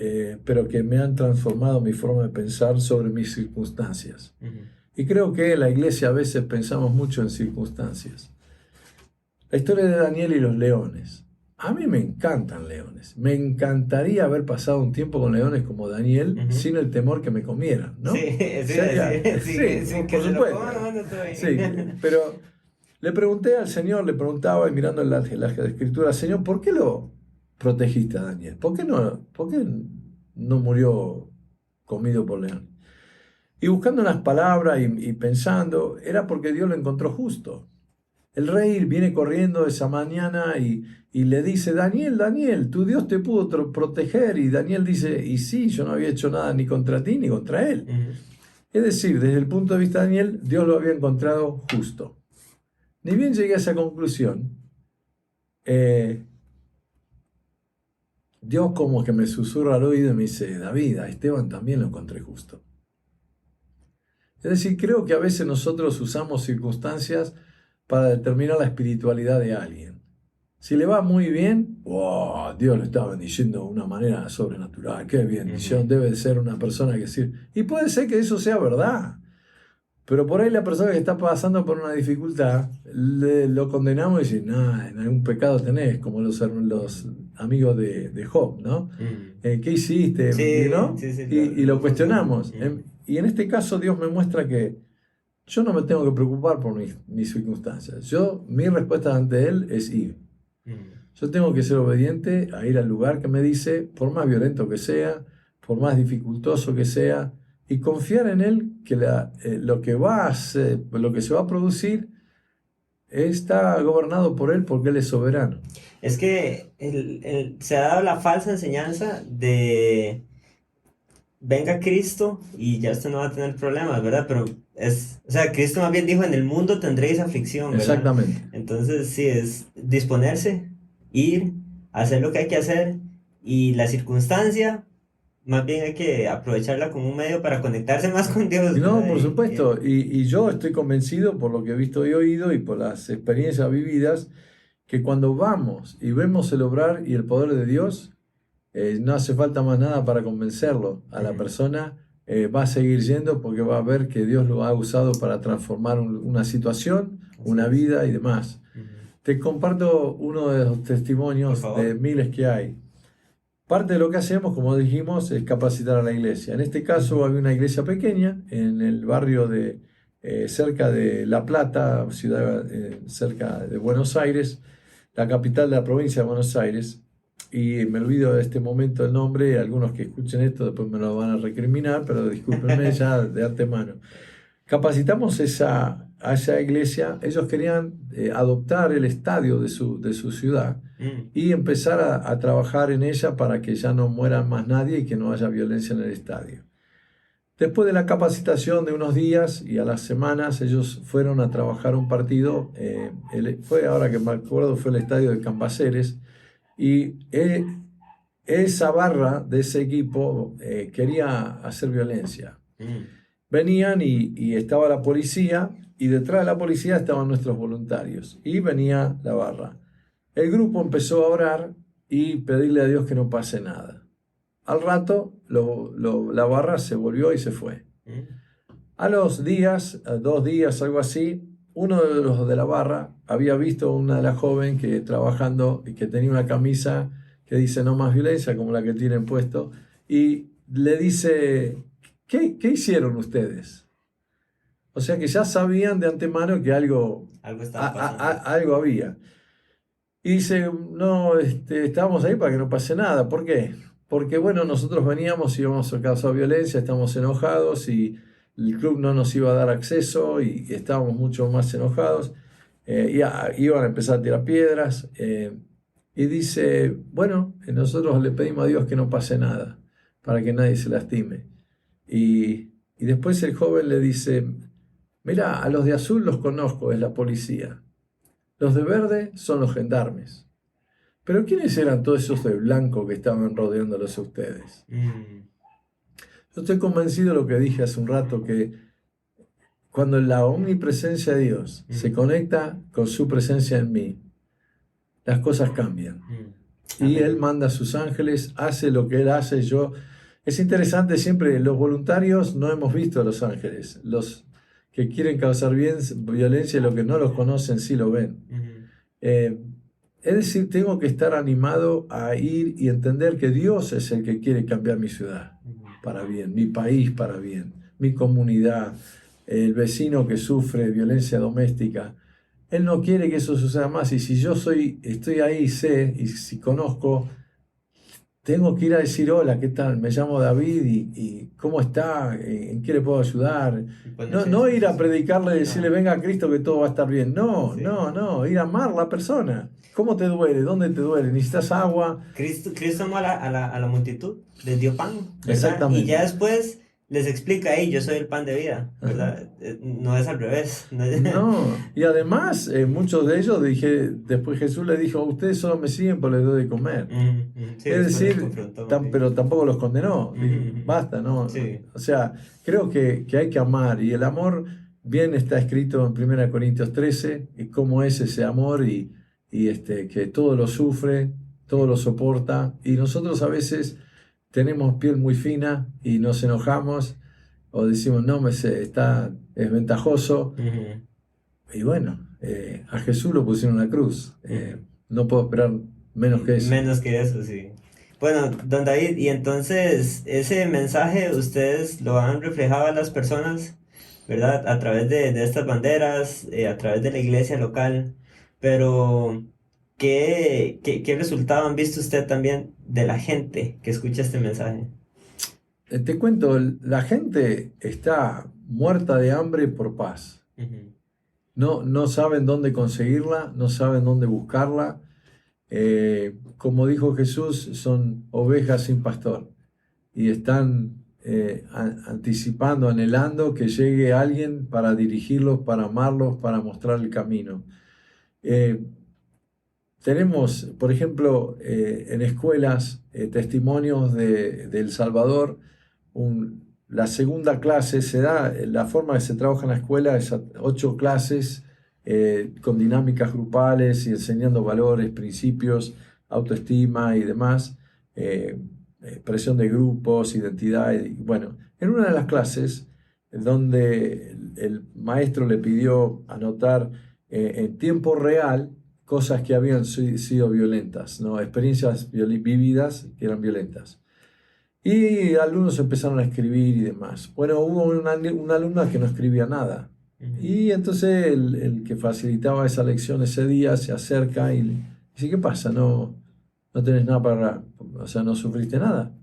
pero que me han transformado mi forma de pensar sobre mis circunstancias. Y creo que en la iglesia a veces pensamos mucho en circunstancias. La historia de Daniel y los leones. A mí me encantan leones. Me encantaría haber pasado un tiempo con leones como Daniel, sin el temor que me comieran, ¿no? Sí, Por supuesto. Sí, pero le pregunté al Señor, le preguntaba y mirando las escrituras, Señor, ¿por qué lo protegiste a Daniel? ¿Por qué no murió comido por león? Y buscando las palabras y pensando, era porque Dios lo encontró justo. El rey viene corriendo esa mañana y le dice, Daniel, tu Dios te pudo proteger. Y Daniel dice, y sí, yo no había hecho nada ni contra ti ni contra él. Es decir, desde el punto de vista de Daniel, Dios lo había encontrado justo. Ni bien llegué a esa conclusión, Dios como que me susurra al oído y me dice, David, a Esteban también lo encontré justo. Es decir, creo que a veces nosotros usamos circunstancias para determinar la espiritualidad de alguien. Si le va muy bien, wow, Dios lo está bendiciendo de una manera sobrenatural, qué bendición, debe ser una persona que sirve. Y puede ser que eso sea verdad, pero por ahí la persona que está pasando por una dificultad, lo condenamos y dice, no, en algún pecado tenés, como los amigos de Job, ¿no? ¿Qué hiciste? Sí, ¿no? sí, Y lo cuestionamos. Y en este caso Dios me muestra que yo no me tengo que preocupar por mis circunstancias. Mi respuesta ante Él es ir. Yo tengo que ser obediente a ir al lugar que me dice, por más violento que sea, por más dificultoso que sea, y confiar en Él que lo que se va a producir está gobernado por Él porque Él es soberano. Es que se ha dado la falsa enseñanza de venga Cristo y ya usted no va a tener problemas, ¿verdad? Pero Cristo más bien dijo, en el mundo tendréis aflicción, ¿verdad? Exactamente. Entonces, sí, es disponerse, ir, hacer lo que hay que hacer, y la circunstancia, más bien hay que aprovecharla como un medio para conectarse más con Dios, No, ¿verdad? por supuesto. Y yo estoy convencido por lo que he visto y oído y por las experiencias vividas, que cuando vamos y vemos el obrar y el poder de Dios, no hace falta más nada para convencerlo a la persona, va a seguir yendo porque va a ver que Dios lo ha usado para transformar una situación, una vida y demás. Te comparto uno de los testimonios de miles que hay. Parte de lo que hacemos, como dijimos, es capacitar a la iglesia. En este caso había una iglesia pequeña en el barrio cerca de La Plata, ciudad cerca de Buenos Aires, la capital de la provincia de Buenos Aires. Y me olvido de este momento el nombre, algunos que escuchen esto después me lo van a recriminar, pero discúlpenme ya de antemano. Capacitamos a esa iglesia, ellos querían adoptar el estadio de su ciudad y empezar a trabajar en ella para que ya no muera más nadie y que no haya violencia en el estadio. Después de la capacitación de unos días y a las semanas, ellos fueron a trabajar un partido. Fue, ahora que me acuerdo, fue el estadio de Cambaceres. Y esa barra de ese equipo quería hacer violencia. Venían y estaba la policía, y detrás de la policía estaban nuestros voluntarios. Y venía la barra. El grupo empezó a orar y pedirle a Dios que no pase nada. Al rato, la barra se volvió y se fue. A los días, 2 días, algo así, uno de los de la barra había visto a una de las jóvenes que trabajando y que tenía una camisa que dice no más violencia, como la que tienen puesto, y le dice, ¿qué hicieron ustedes? O sea que ya sabían de antemano que algo estaba pasando. algo había. Y dice, no, estábamos ahí para que no pase nada. ¿Por qué? Porque, bueno, nosotros veníamos, íbamos a causar violencia, estamos enojados y el club no nos iba a dar acceso y estábamos mucho más enojados. Iban a empezar a tirar piedras. Y dice, bueno, nosotros le pedimos a Dios que no pase nada, para que nadie se lastime. Y después el joven le dice, mira, a los de azul los conozco, es la policía. Los de verde son los gendarmes. Pero ¿quiénes eran todos esos de blanco que estaban rodeándolos a ustedes? Yo estoy convencido de lo que dije hace un rato, que cuando la omnipresencia de Dios se conecta con su presencia en mí, las cosas cambian. Y Él manda a sus ángeles, hace lo que Él hace. Es interesante siempre, los voluntarios no hemos visto a los ángeles. Los que quieren causar violencia y los que no los conocen sí lo ven. Es decir, tengo que estar animado a ir y entender que Dios es el que quiere cambiar mi ciudad para bien, mi país para bien, mi comunidad, el vecino que sufre violencia doméstica. Él no quiere que eso suceda más, y si yo estoy ahí, sé, y si conozco, tengo que ir a decir, hola, ¿qué tal? Me llamo David y ¿cómo está? ¿En qué le puedo ayudar? No ir a predicarle y decirle, venga a Cristo que todo va a estar bien. No, ir a amar a la persona. ¿Cómo te duele? ¿Dónde te duele? ¿Necesitas agua? Cristo amó a la multitud, les dio pan, ¿verdad? Exactamente. Y ya después les explica, yo soy el pan de vida, ¿verdad? No es al revés. No, y además muchos de ellos, después Jesús les dijo, ustedes solo me siguen porque les doy de comer. Sí, Es decir, pero tampoco los condenó. Basta, ¿no? Sí. O sea, creo que hay que amar, y el amor bien está escrito en 1 Corintios 13, y cómo es ese amor, y que todo lo sufre, todo lo soporta, y nosotros a veces tenemos piel muy fina y nos enojamos o decimos, no, es ventajoso. Y bueno, a Jesús lo pusieron en la cruz. No puedo esperar menos que eso. Menos que eso, sí. Bueno, don David, y entonces ese mensaje ustedes lo han reflejado a las personas, ¿verdad? A través de estas banderas, a través de la iglesia local, pero ¿qué resultado han visto usted también de la gente que escucha este mensaje? Te cuento, la gente está muerta de hambre por paz. No saben dónde conseguirla, no saben dónde buscarla. Como dijo Jesús, son ovejas sin pastor, y están anticipando, anhelando que llegue alguien para dirigirlos, para amarlos, para mostrar el camino. Tenemos, por ejemplo, en escuelas testimonios de El Salvador. La segunda clase se da, la forma que se trabaja en la escuela es 8 clases con dinámicas grupales y enseñando valores, principios, autoestima y demás, expresión de grupos, identidad. Y bueno, en una de las clases, donde el maestro le pidió anotar en tiempo real cosas que habían sido violentas, ¿no? Experiencias vividas que eran violentas. Y alumnos empezaron a escribir y demás. Bueno, hubo una alumna que no escribía nada. Y entonces el que facilitaba esa lección ese día se acerca y le dice, ¿qué pasa? ¿No tenés nada o sea, no sufriste nada?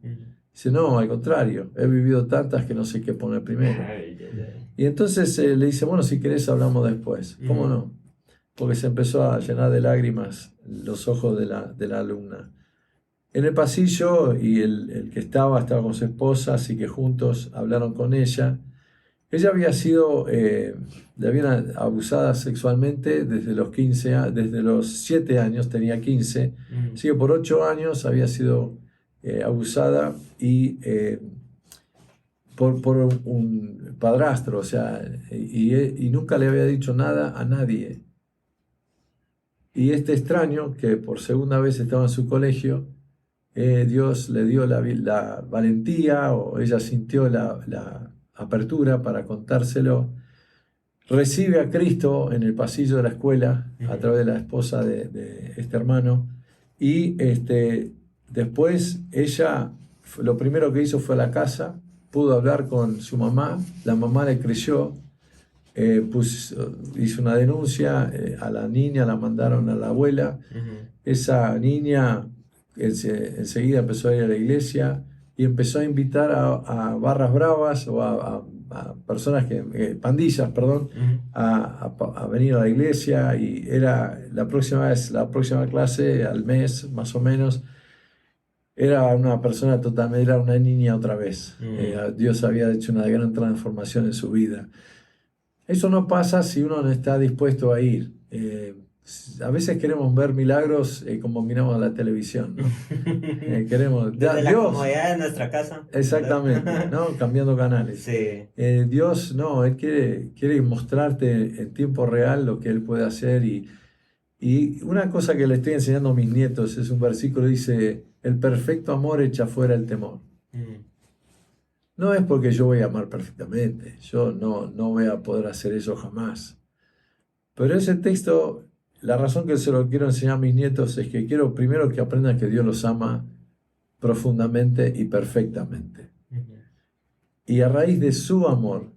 Dice, no, al contrario, he vivido tantas que no sé qué poner primero. Y entonces le dice, bueno, si querés hablamos después. ¿Cómo no? Porque se empezó a llenar de lágrimas los ojos de la alumna. En el pasillo, y el que estaba con su esposa, así que juntos hablaron con ella. Ella había sido, le habían abusada sexualmente desde los 15, desde los 7 años, tenía 15, Ujú. así que por 8 años había sido abusada y por un padrastro, o sea, y nunca le había dicho nada a nadie. Y este extraño, que por segunda vez estaba en su colegio, Dios le dio la valentía, o ella sintió la apertura para contárselo. Recibe a Cristo en el pasillo de la escuela a Ujú. través de la esposa de este hermano. Y después ella, lo primero que hizo fue a la casa, pudo hablar con su mamá, la mamá le creyó, hizo una denuncia, a la niña la mandaron a la abuela. Ujú. Esa niña enseguida empezó a ir a la iglesia y empezó a invitar a barras bravas o a personas pandillas, perdón, Ujú. a venir a la iglesia, y era la próxima clase al mes más o menos. Era una persona totalmente, era una niña otra vez. Ujú. Dios había hecho una gran transformación en su vida. Eso no pasa si uno no está dispuesto a ir. A veces queremos ver milagros como miramos la televisión, ¿no? Queremos, Desde la Dios, comodidad de nuestra casa, exactamente, ¿verdad? ¿no? Cambiando canales. Sí. Dios, no, Él quiere mostrarte en tiempo real lo que Él puede hacer. Y una cosa que le estoy enseñando a mis nietos es un versículo, dice: el perfecto amor echa fuera el temor. Ujú. No es porque yo voy a amar perfectamente, yo no voy a poder hacer eso jamás. Pero ese texto, la razón que se lo quiero enseñar a mis nietos es que quiero primero que aprendan que Dios los ama profundamente y perfectamente. Ujú. Y a raíz de su amor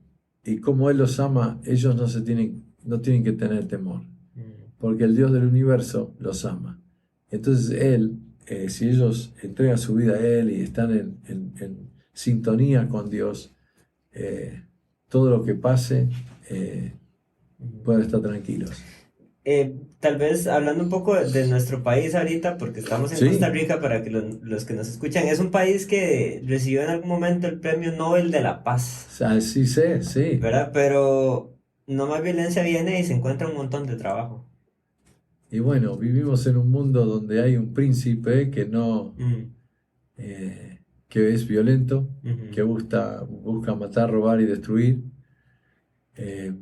y cómo Él los ama, ellos no tienen que tener temor, Ujú. porque el Dios del universo los ama. Entonces Él, si ellos entregan su vida a Él y están en sintonía con Dios, todo lo que pase, Ujú. pueden estar tranquilos. Tal vez hablando un poco de nuestro país ahorita, porque estamos en Costa Sí, Rica, para que los que nos escuchan, es un país que recibió en algún momento el Premio Nobel de la Paz, sí sé, sí. ¿verdad? Pero no más violencia viene y se encuentra un montón de trabajo. Y bueno, vivimos en un mundo donde hay un príncipe Ujú. eh, que es violento, que Ujú. busca matar, robar y destruir. eh,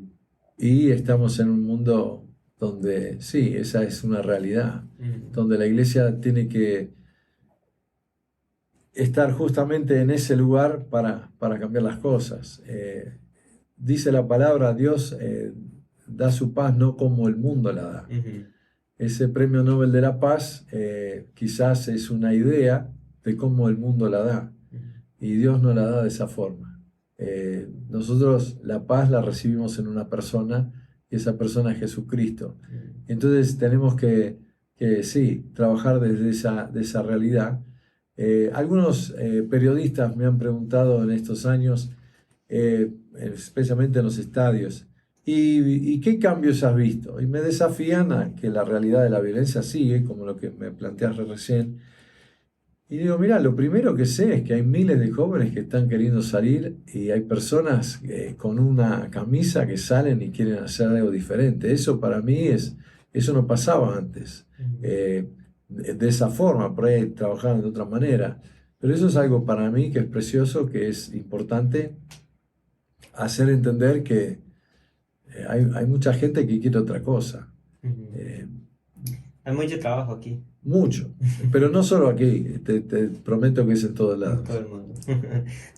y estamos en un mundo donde sí, esa es una realidad, Ujú. donde la iglesia tiene que estar justamente en ese lugar para cambiar las cosas. Dice la palabra, Dios da su paz no como el mundo la da. Ujú. Ese premio Nobel de la Paz quizás es una idea de cómo el mundo la da, Ujú. y Dios no la da de esa forma. Nosotros la paz la recibimos en una persona, y esa persona es Jesucristo. Ujú. Entonces tenemos que sí, trabajar desde de esa realidad. Algunos periodistas me han preguntado en estos años, especialmente en los estadios, ¿y qué cambios has visto? Y me desafían a que la realidad de la violencia sigue, como lo que me planteaste recién. Y digo, mira, lo primero que sé es que hay miles de jóvenes que están queriendo salir, y hay personas con una camisa que salen y quieren hacer algo diferente. Eso para mí eso no pasaba antes. Ujú. De esa forma, por ahí trabajaban de otra manera. Pero eso es algo para mí que es precioso, que es importante hacer entender que hay mucha gente que quiere otra cosa. Ujú. Eh, Hay mucho trabajo aquí, Mucho. Pero no solo aquí, te prometo que es en todos en todo lados. el mundo.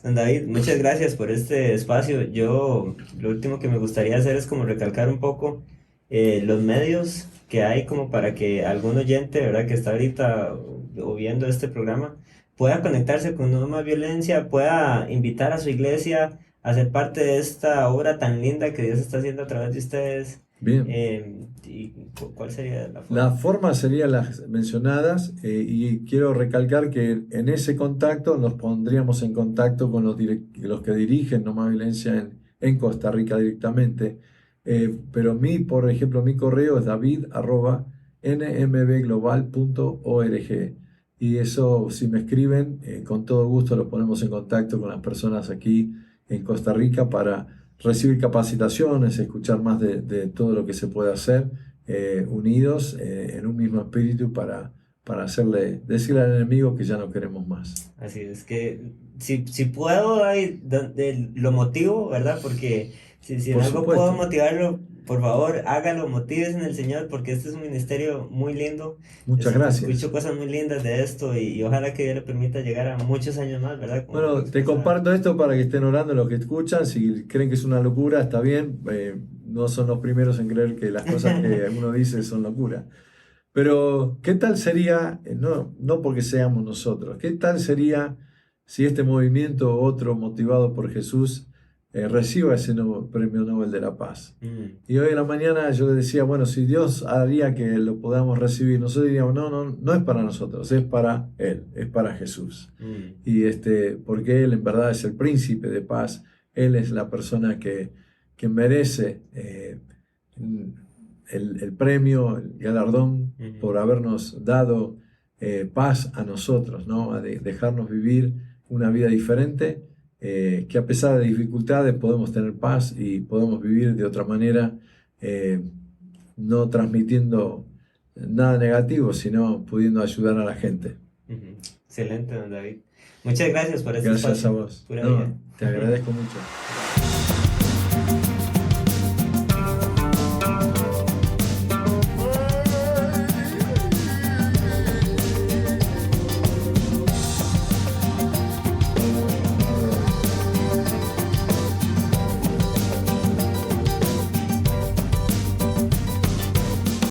Don David, muchas gracias por este espacio. Yo lo último que me gustaría hacer es como recalcar un poco los medios que hay como para que algún oyente, ¿verdad?, que está ahorita o viendo este programa pueda conectarse con No Más Violencia, pueda invitar a su iglesia a ser parte de esta obra tan linda que Dios está haciendo a través de ustedes. Bien. ¿Cuál sería la Las forma? formas serían las mencionadas, y quiero recalcar que en ese contacto nos pondríamos en contacto con los que dirigen No Más Violencia en Costa Rica directamente. Pero por ejemplo, mi correo es david@nmbglobal.org, Y eso, si me escriben, con todo gusto los ponemos en contacto con las personas aquí en Costa Rica para recibir capacitaciones, escuchar más de todo lo que se puede hacer, unidos en un mismo espíritu para decirle al enemigo que ya no queremos más. Así es que si puedo, lo motivo, ¿verdad? Porque si en Por algo puedo supuesto. motivarlo, por favor, hágalo, motives en el Señor, porque este es un ministerio muy lindo. Muchas gracias. Escucho cosas muy lindas de esto y ojalá que Dios le permita llegar a muchos años más, ¿verdad? Como lo Bueno, te expresaba. comparto esto para que estén orando los que escuchan. Si creen que es una locura, está bien. No son los primeros en creer que las cosas que uno dice son locura. Pero, ¿qué tal sería, no porque seamos nosotros, qué tal sería si este movimiento u otro motivado por Jesús reciba ese nuevo premio Nobel de la Paz? Mm, Y hoy en la mañana yo le decía, bueno, si Dios haría que lo podamos recibir, nosotros diríamos, no es para nosotros, es para Él, es para Jesús. mm, Y porque Él en verdad es el príncipe de paz, Él es la persona que merece el premio, el galardón por mm. habernos dado paz a nosotros, ¿no? Dejarnos vivir una vida diferente, que a pesar de dificultades podemos tener paz y podemos vivir de otra manera, eh, no transmitiendo nada negativo, sino pudiendo ayudar a la gente. Ujú. Excelente, don David. Muchas gracias por este Gracias a espacio. vos. Pura vida. No, te agradezco mucho. Gracias.